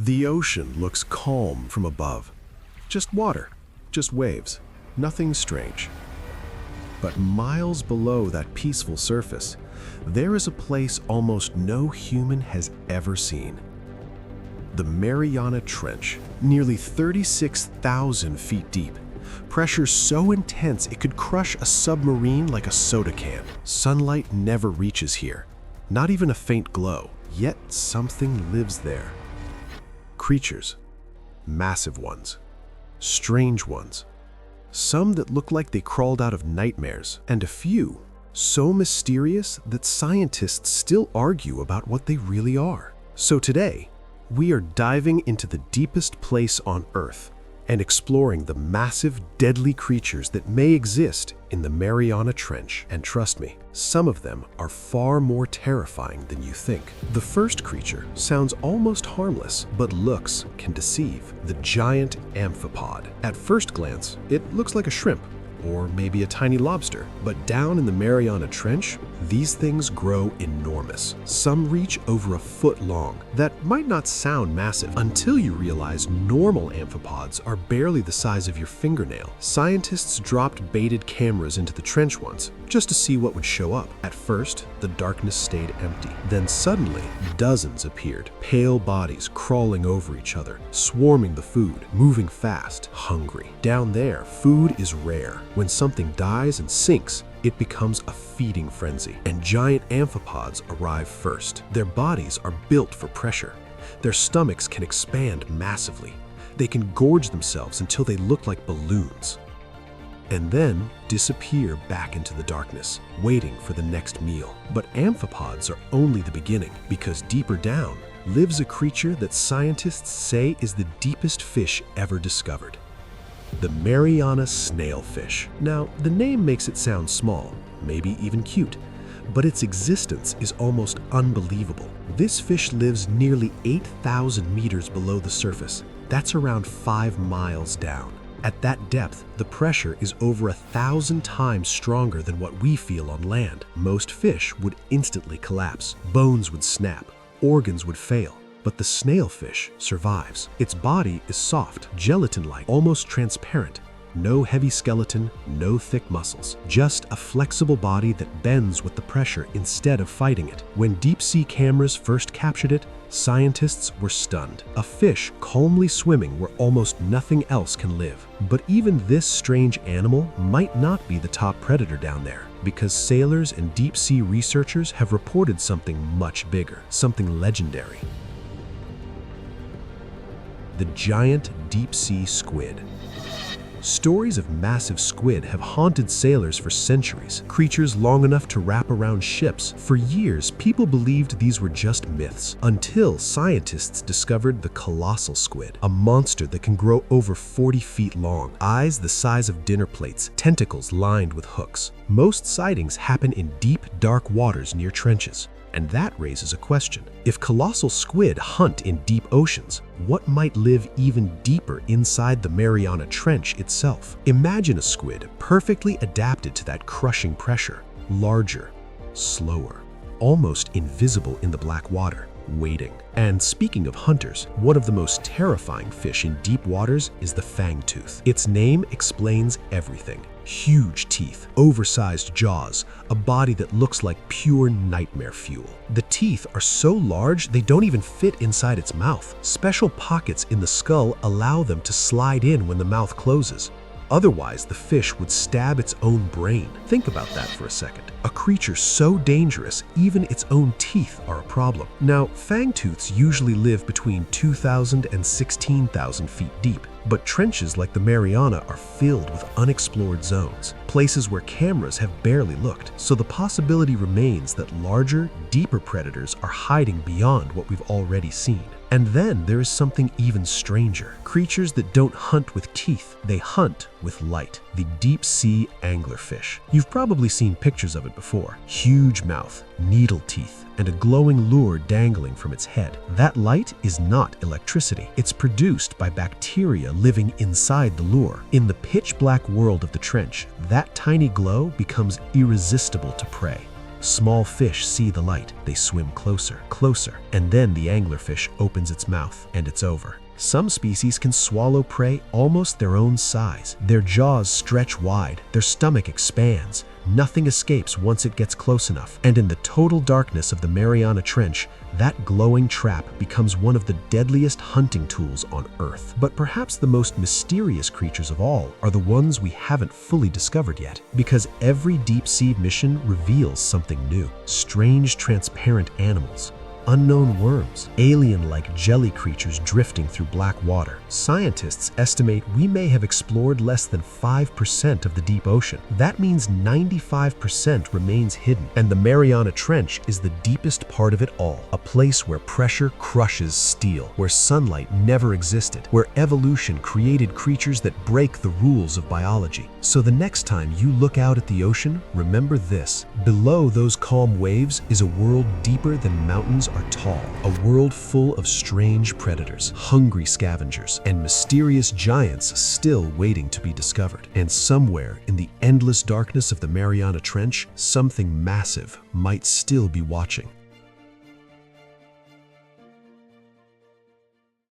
The ocean looks calm from above. Just water, just waves, nothing strange. But miles below that peaceful surface, there is a place almost no human has ever seen. The Mariana Trench, nearly 36,000 feet deep. Pressure so intense it could crush a submarine like a soda can. Sunlight never reaches here, not even a faint glow, yet something lives there. Creatures, massive ones, strange ones, some that look like they crawled out of nightmares, and a few so mysterious that scientists still argue about what they really are. So today, we are diving into the deepest place on Earth and exploring the massive, deadly creatures that may exist in the Mariana Trench. And trust me, some of them are far more terrifying than you think. The first creature sounds almost harmless, but looks can deceive: the giant amphipod. At first glance, it looks like a shrimp, or maybe a tiny lobster. But down in the Mariana Trench, these things grow enormous. Some reach over a foot long. That might not sound massive until you realize normal amphipods are barely the size of your fingernail. Scientists dropped baited cameras into the trench once, just to see what would show up. At first, the darkness stayed empty. Then suddenly, dozens appeared, pale bodies crawling over each other, swarming the food, moving fast, hungry. Down there, food is rare. When something dies and sinks, it becomes a feeding frenzy, and giant amphipods arrive first. Their bodies are built for pressure. Their stomachs can expand massively. They can gorge themselves until they look like balloons, and then disappear back into the darkness, waiting for the next meal. But amphipods are only the beginning, because deeper down lives a creature that scientists say is the deepest fish ever discovered: the Mariana Snailfish. Now, the name makes it sound small, maybe even cute, but its existence is almost unbelievable. This fish lives nearly 8,000 meters below the surface. That's around 5 miles down. At that depth, the pressure is over 1,000 times stronger than what we feel on land. Most fish would instantly collapse. Bones would snap, organs would fail. But the snailfish survives. Its body is soft, gelatin-like, almost transparent. No heavy skeleton, no thick muscles, just a flexible body that bends with the pressure instead of fighting it. When deep-sea cameras first captured it, scientists were stunned. A fish calmly swimming where almost nothing else can live. But even this strange animal might not be the top predator down there, because sailors and deep-sea researchers have reported something much bigger, something legendary: the giant deep sea squid. Stories of massive squid have haunted sailors for centuries, creatures long enough to wrap around ships. For years, people believed these were just myths, until scientists discovered the colossal squid, a monster that can grow over 40 feet long, eyes the size of dinner plates, tentacles lined with hooks. Most sightings happen in deep, dark waters near trenches. And that raises a question. If colossal squid hunt in deep oceans, what might live even deeper inside the Mariana Trench itself? Imagine a squid perfectly adapted to that crushing pressure, larger, slower, almost invisible in the black water, waiting. And speaking of hunters, one of the most terrifying fish in deep waters is the Fangtooth. Its name explains everything. Huge teeth, oversized jaws, a body that looks like pure nightmare fuel. The teeth are so large they don't even fit inside its mouth. Special pockets in the skull allow them to slide in when the mouth closes. Otherwise, the fish would stab its own brain. Think about that for a second. A creature so dangerous, even its own teeth are a problem. Now, fangtooths usually live between 2,000 and 16,000 feet deep, but trenches like the Mariana are filled with unexplored zones, places where cameras have barely looked. So the possibility remains that larger, deeper predators are hiding beyond what we've already seen. And then there is something even stranger. Creatures that don't hunt with teeth, they hunt with light. The deep sea anglerfish. You've probably seen pictures of it before. Huge mouth, needle teeth, and a glowing lure dangling from its head. That light is not electricity. It's produced by bacteria living inside the lure. In the pitch black world of the trench, that tiny glow becomes irresistible to prey. Small fish see the light. They swim closer, closer, and then the anglerfish opens its mouth, and it's over. Some species can swallow prey almost their own size. Their jaws stretch wide, their stomach expands. Nothing escapes once it gets close enough. And in the total darkness of the Mariana Trench, that glowing trap becomes one of the deadliest hunting tools on Earth. But perhaps the most mysterious creatures of all are the ones we haven't fully discovered yet. Because every deep-sea mission reveals something new. Strange, transparent animals, unknown worms, alien-like jelly creatures drifting through black water. Scientists estimate we may have explored less than 5% of the deep ocean. That means 95% remains hidden, and the Mariana Trench is the deepest part of it all. A place where pressure crushes steel, where sunlight never existed, where evolution created creatures that break the rules of biology. So the next time you look out at the ocean, remember this: below those calm waves is a world deeper than mountains are tall, a world full of strange predators, hungry scavengers, and mysterious giants still waiting to be discovered. And somewhere in the endless darkness of the Mariana Trench, something massive might still be watching.